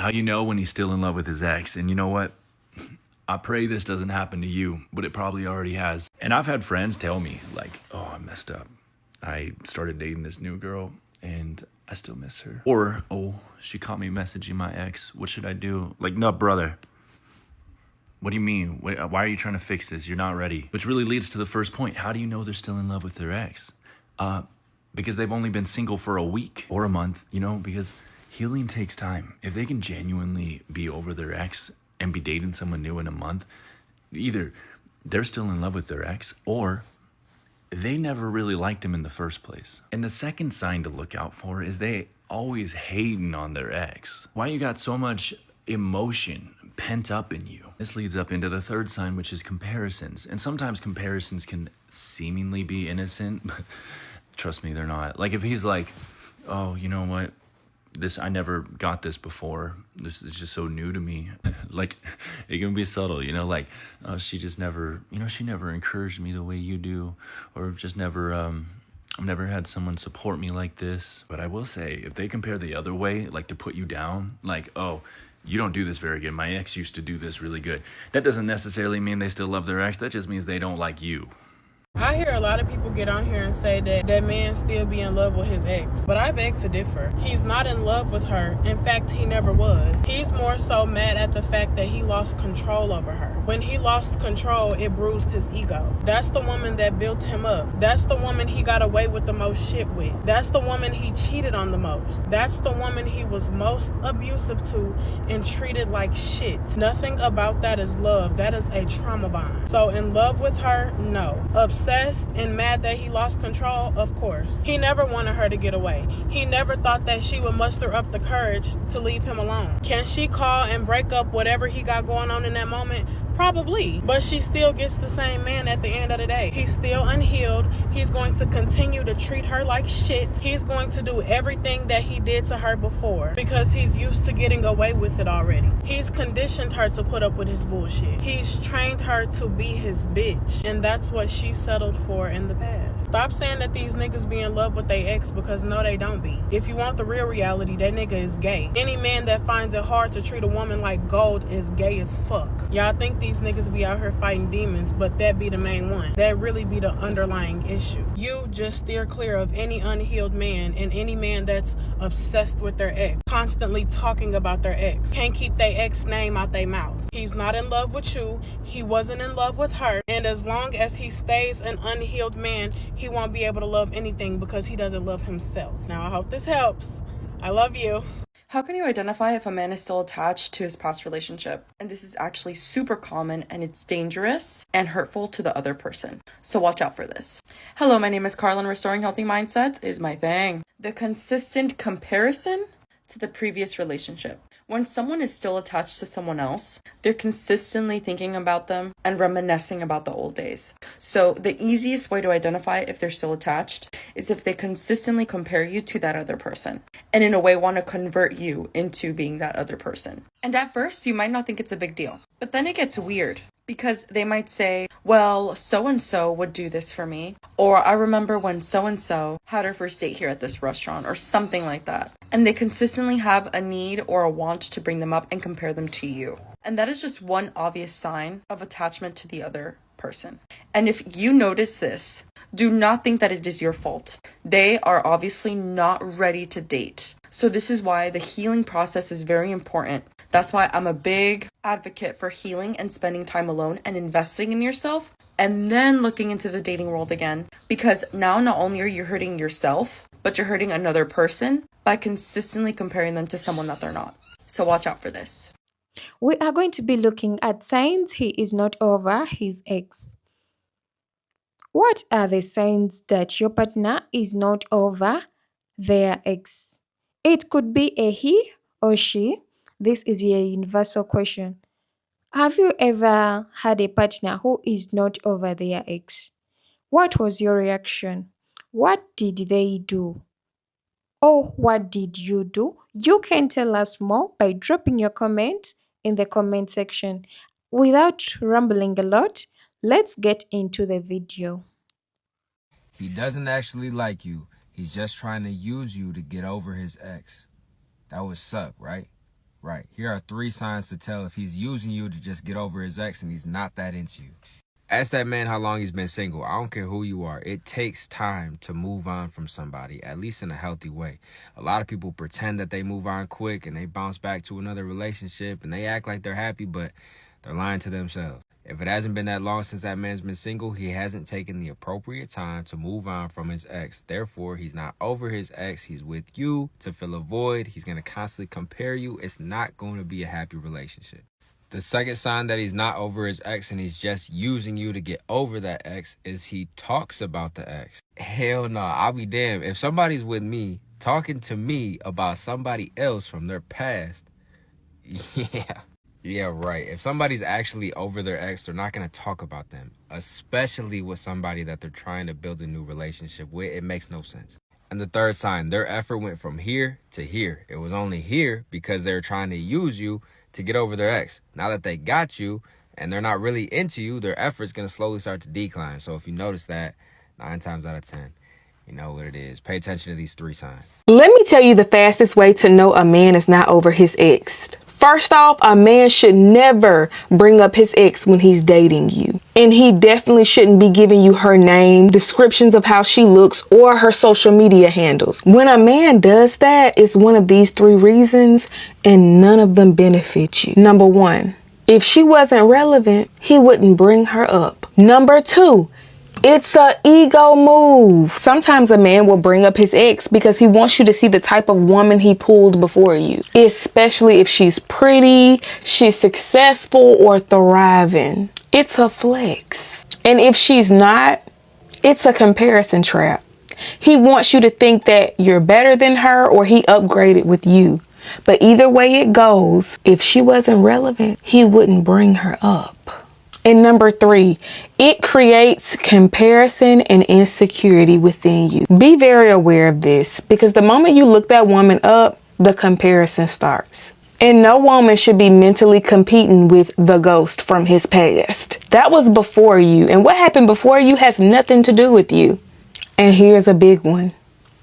How you know when he's still in love with his ex? And you know what? I pray this doesn't happen to you, but it probably already has. And I've had friends tell me, like, oh, I messed up. I started dating this new girl and I still miss her. Or, oh, she caught me messaging my ex. What should I do? Like, no, brother. What do you mean? Why are you trying to fix this? You're not ready. Which really leads to the first point. How do you know they're still in love with their ex? Because they've only been single for a week or a month, because healing takes time. If they can genuinely be over their ex and be dating someone new in a month, either they're still in love with their ex or they never really liked him in the first place. And the second sign to look out for is they always hating on their ex. Why you got so much emotion pent up in you? This leads up into the third sign, which is comparisons. And sometimes comparisons can seemingly be innocent, but trust me, they're not. Like if he's like, oh, you know what? I never got this before. This is just so new to me. Like, it can be subtle, like, she just never, she never encouraged me the way you do, or just never, I've never had someone support me like this. But I will say, if they compare the other way, like to put you down, like, oh, you don't do this very good. My ex used to do this really good. That doesn't necessarily mean they still love their ex. That just means they don't like you. I hear a lot of people get on here and say that that man still be in love with his ex, but I beg to differ. He's not in love with her. In fact, he never was. He's more so mad at the fact that he lost control over her. When he lost control, it bruised his ego. That's the woman that built him up. That's the woman he got away with the most shit with. That's the woman he cheated on the most. That's the woman he was most abusive to and treated like shit. Nothing about that is love. That is a trauma bond. So in love with her, no. Obsessed and mad that he lost control, of course. He never wanted her to get away. He never thought that she would muster up the courage to leave him alone. Can she call and break up whatever he got going on in that moment? Probably, but she still gets the same man at the end of the day. He's still unhealed. He's going to continue to treat her like shit. He's going to do everything that he did to her before because he's used to getting away with it already. He's conditioned her to put up with his bullshit. He's trained her to be his bitch, and that's what she settled for in the past. Stop saying that these niggas be in love with their ex, because no, they don't be. If you want the real reality, that nigga is gay. Any man that finds it hard to treat a woman like gold is gay as fuck. Y'all think these niggas be out here fighting demons, but that be the main one. That really be the underlying issue. You just steer clear of any unhealed man and any man that's obsessed with their ex, constantly talking about their ex. Can't keep their ex name out their mouth. He's not in love with you. He wasn't in love with her. And as long as he stays an unhealed man, he won't be able to love anything because he doesn't love himself. Now, I hope this helps. I love you. How can you identify if a man is still attached to his past relationship? And this is actually super common, and it's dangerous and hurtful to the other person. So watch out for this. Hello, my name is Carla, and restoring healthy mindsets is my thing. The consistent comparison to the previous relationship. When someone is still attached to someone else, they're consistently thinking about them and reminiscing about the old days. So the easiest way to identify if they're still attached is if they consistently compare you to that other person, and in a way want to convert you into being that other person. And at first, you might not think it's a big deal, but then it gets weird. Because they might say, well, so-and-so would do this for me. Or I remember when so-and-so had her first date here at this restaurant, or something like that. And they consistently have a need or a want to bring them up and compare them to you. And that is just one obvious sign of attachment to the other person. And if you notice this, do not think that it is your fault. They are obviously not ready to date. So this is why the healing process is very important. That's why I'm a big advocate for healing and spending time alone and investing in yourself, and then looking into the dating world again. Because now not only are you hurting yourself, but you're hurting another person by consistently comparing them to someone that they're not. So watch out for this. We are going to be looking at signs he is not over his ex. What are the signs that your partner is not over their ex? It could be a he or she. This is a universal question. Have you ever had a partner who is not over their ex? What was your reaction? What did they do? Or what did you do? You can tell us more by dropping your comment in the comment section. Without rambling a lot, let's get into the video. He doesn't actually like you. He's just trying to use you to get over his ex. That would suck, right? Right. Here are 3 signs to tell if he's using you to just get over his ex and he's not that into you. Ask that man how long he's been single. I don't care who you are. It takes time to move on from somebody, at least in a healthy way. A lot of people pretend that they move on quick and they bounce back to another relationship and they act like they're happy, but they're lying to themselves. If it hasn't been that long since that man's been single, he hasn't taken the appropriate time to move on from his ex. Therefore, he's not over his ex. He's with you to fill a void. He's going to constantly compare you. It's not going to be a happy relationship. The second sign that he's not over his ex and he's just using you to get over that ex is he talks about the ex. Hell no, I'll be damned. If somebody's with me talking to me about somebody else from their past, yeah, right. If somebody's actually over their ex, they're not going to talk about them, especially with somebody that they're trying to build a new relationship with. It makes no sense. And the third sign, their effort went from here to here. It was only here because they're trying to use you to get over their ex. Now that they got you and they're not really into you, their effort's going to slowly start to decline. So if you notice that, 9 times out of 10, you know what it is. Pay attention to these 3 signs. Let me tell you the fastest way to know a man is not over his ex. First off, a man should never bring up his ex when he's dating you. And he definitely shouldn't be giving you her name, descriptions of how she looks, or her social media handles. When a man does that, it's one of these 3 reasons, and none of them benefit you. Number 1, if she wasn't relevant, he wouldn't bring her up. Number 2, it's an ego move. Sometimes a man will bring up his ex because he wants you to see the type of woman he pulled before you, especially if she's pretty, she's successful, or thriving. It's a flex. And if she's not, it's a comparison trap. He wants you to think that you're better than her or he upgraded with you. But either way it goes, if she wasn't relevant, he wouldn't bring her up. And number 3, it creates comparison and insecurity within you. Be very aware of this because the moment you look that woman up, the comparison starts. And no woman should be mentally competing with the ghost from his past. That was before you, and what happened before you has nothing to do with you. And here's a big one.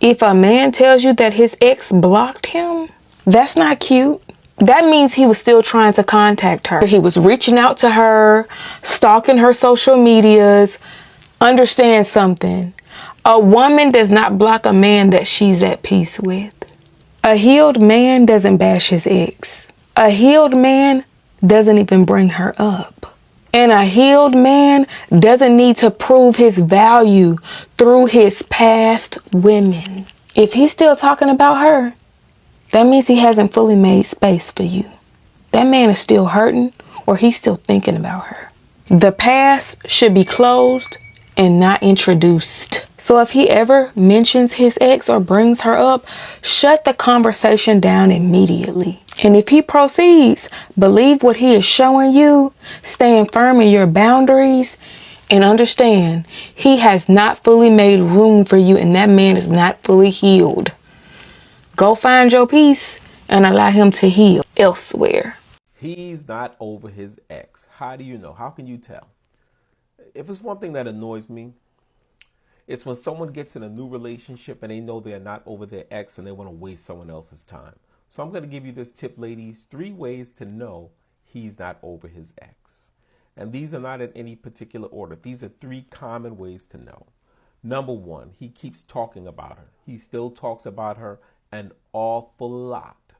If a man tells you that his ex blocked him, that's not cute. That means he was still trying to contact her. He was reaching out to her, stalking her social medias. Understand something. A woman does not block a man that she's at peace with. A healed man doesn't bash his ex. A healed man doesn't even bring her up. And a healed man doesn't need to prove his value through his past women. If he's still talking about her, that means he hasn't fully made space for you. That man is still hurting or he's still thinking about her. The past should be closed and not introduced. So if he ever mentions his ex or brings her up, shut the conversation down immediately. And if he proceeds, believe what he is showing you, stand firm in your boundaries, and understand he has not fully made room for you and that man is not fully healed. Go find your peace and allow him to heal elsewhere. He's not over his ex. How do you know? How can you tell? If it's one thing that annoys me, it's when someone gets in a new relationship and they know they're not over their ex and they want to waste someone else's time. So I'm going to give you this tip, ladies. 3 ways to know he's not over his ex. And these are not in any particular order. These are 3 common ways to know. Number 1, he keeps talking about her. He still talks about her an awful lot,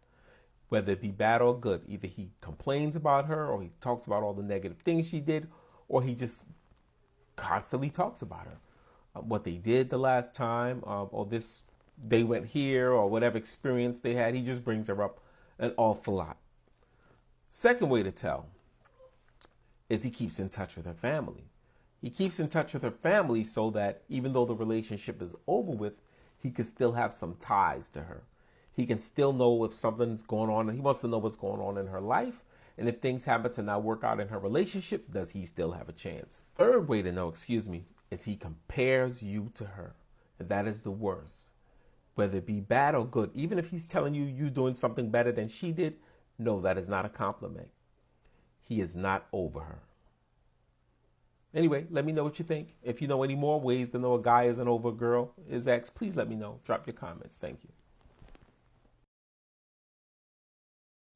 whether it be bad or good. Either he complains about her or he talks about all the negative things she did, or he just constantly talks about her. What they did the last time, or this, they went here, or whatever experience they had, he just brings her up an awful lot. Second way to tell is he keeps in touch with her family. He keeps in touch with her family so that even though the relationship is over with, he can still have some ties to her. He can still know if something's going on, and he wants to know what's going on in her life. And if things happen to not work out in her relationship, does he still have a chance? Third way to know, is he compares you to her. And that is the worst. Whether it be bad or good, even if he's telling you you're doing something better than she did, no, that is not a compliment. He is not over her. Anyway, let me know what you think. If you know any more ways to know a guy isn't over a girl, his ex, please let me know. Drop your comments. Thank you.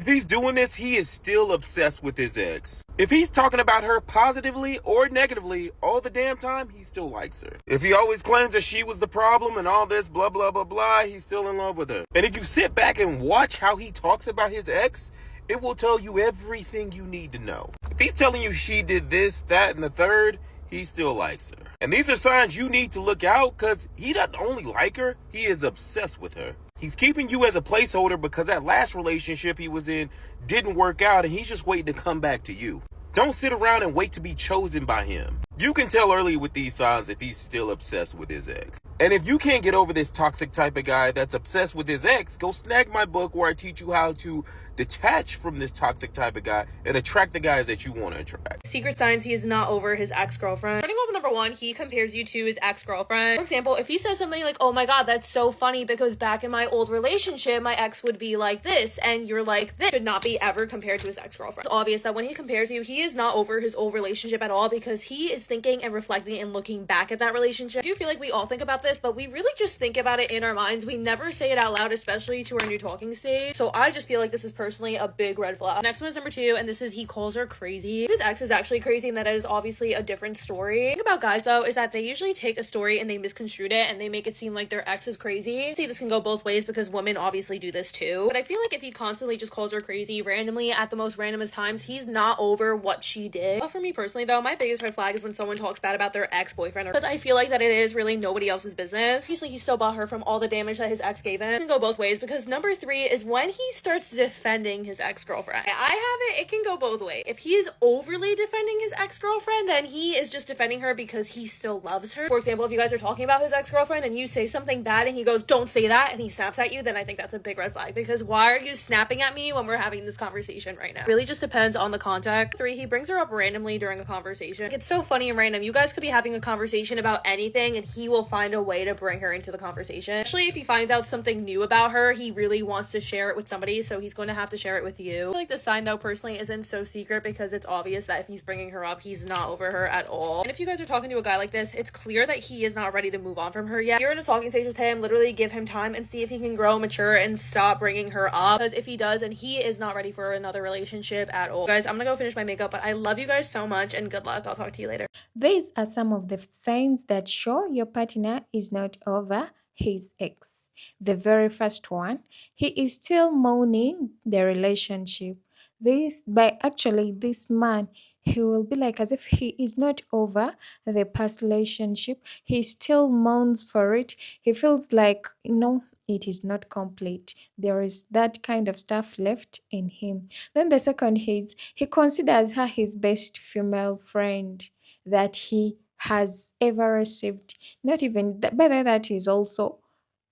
If he's doing this, he is still obsessed with his ex. If he's talking about her positively or negatively all the damn time, he still likes her. If he always claims that she was the problem and all this blah blah blah blah, he's still in love with her. And if you sit back and watch how he talks about his ex, it will tell you everything you need to know. If he's telling you she did this, that, and the third, he still likes her. And these are signs you need to look out, because he doesn't only like her, he is obsessed with her. He's keeping you as a placeholder because that last relationship he was in didn't work out and he's just waiting to come back to you. Don't sit around and wait to be chosen by him. You can tell early with these signs if he's still obsessed with his ex. And if you can't get over this toxic type of guy that's obsessed with his ex, go snag my book where I teach you how to detach from this toxic type of guy and attract the guys that you want to attract. Secret signs he is not over his ex-girlfriend. Starting off with number one, he compares you to his ex-girlfriend. For example, if he says something like, oh my god, that's so funny because back in my old relationship, my ex would be like this, and you're like, this should not be ever compared to his ex-girlfriend. It's obvious that when he compares you, he is not over his old relationship at all because he is thinking and reflecting and looking back at that relationship. I do feel like we all think about this, but we really just think about it in our minds. We never say it out loud, especially to our new talking stage. So I just feel like this is personally a big red flag. Next one is number two, and this is he calls her crazy. His ex is actually crazy, and that is obviously a different story. The thing about guys though is that they usually take a story and they misconstrue it and they make it seem like their ex is crazy. See, this can go both ways because women obviously do this too. But I feel like if he constantly just calls her crazy randomly at the most randomest times, he's not over what she did. But for me personally though, my biggest red flag is when someone talks bad about their ex-boyfriend, because I feel like that it is really nobody else's business. Obviously he still bought her from all the damage that his ex gave him. It can go both ways because number three is when he starts defending his ex-girlfriend. I have it can go both ways. If he is overly defending his ex-girlfriend, then he is just defending her because he still loves her. For example, if you guys are talking about his ex-girlfriend and you say something bad and he goes, don't say that, and he snaps at you, then I think that's a big red flag, because why are you snapping at me when we're having this conversation right now? It really just depends on the context. Three, he brings her up randomly during a conversation. It's so funny and random. You guys could be having a conversation about anything and he will find a way to bring her into the conversation. Especially if he finds out something new about her, he really wants to share it with somebody, so he's going to have to share it with you. I feel like the sign though personally isn't so secret because it's obvious that if he's bringing her up, he's not over her at all. And if you guys are talking to a guy like this, it's clear that he is not ready to move on from her yet. If you're in a talking stage with him, literally give him time and see if he can grow, mature, and stop bringing her up, because if he does, then he is not ready for another relationship at all. Guys, I'm gonna go finish my makeup, but I love you guys so much and good luck. I'll talk to you later. These are some of the signs that show your partner is not over his ex. The very first one, he is still mourning the relationship. This man, he will be like as if he is not over the past relationship. He still mourns for it. He feels like, it is not complete. There is that kind of stuff left in him. Then the second is he considers her his best female friend that he has ever received. Not even that, but that is also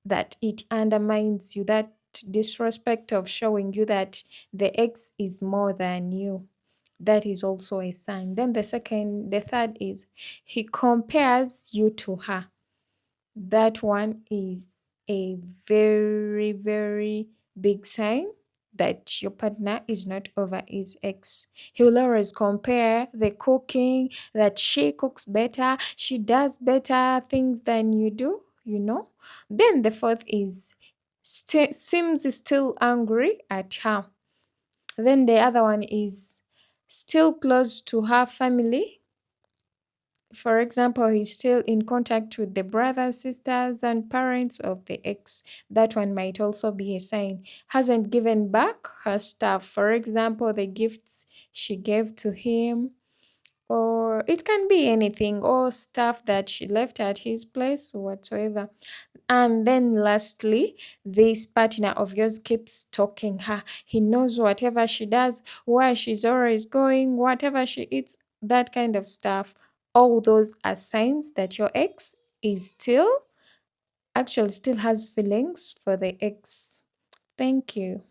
that it undermines you, that disrespect of showing you that the ex is more than you. That is also a sign. Then the third is he compares you to her. That one is a very, very big sign that your partner is not over his ex. He will always compare the cooking, that she cooks better, she does better things than you do, Then the fourth is seems still angry at her. Then the other one is still close to her family. For example, he's still in contact with the brothers, sisters, and parents of the ex. That one might also be a sign. Hasn't given back her stuff. For example, the gifts she gave to him, or it can be anything, or stuff that she left at his place, whatsoever. And then lastly, this partner of yours keeps stalking her. He knows whatever she does, where she's always going, whatever she eats, that kind of stuff. All those are signs that your ex is still has feelings for the ex. Thank you.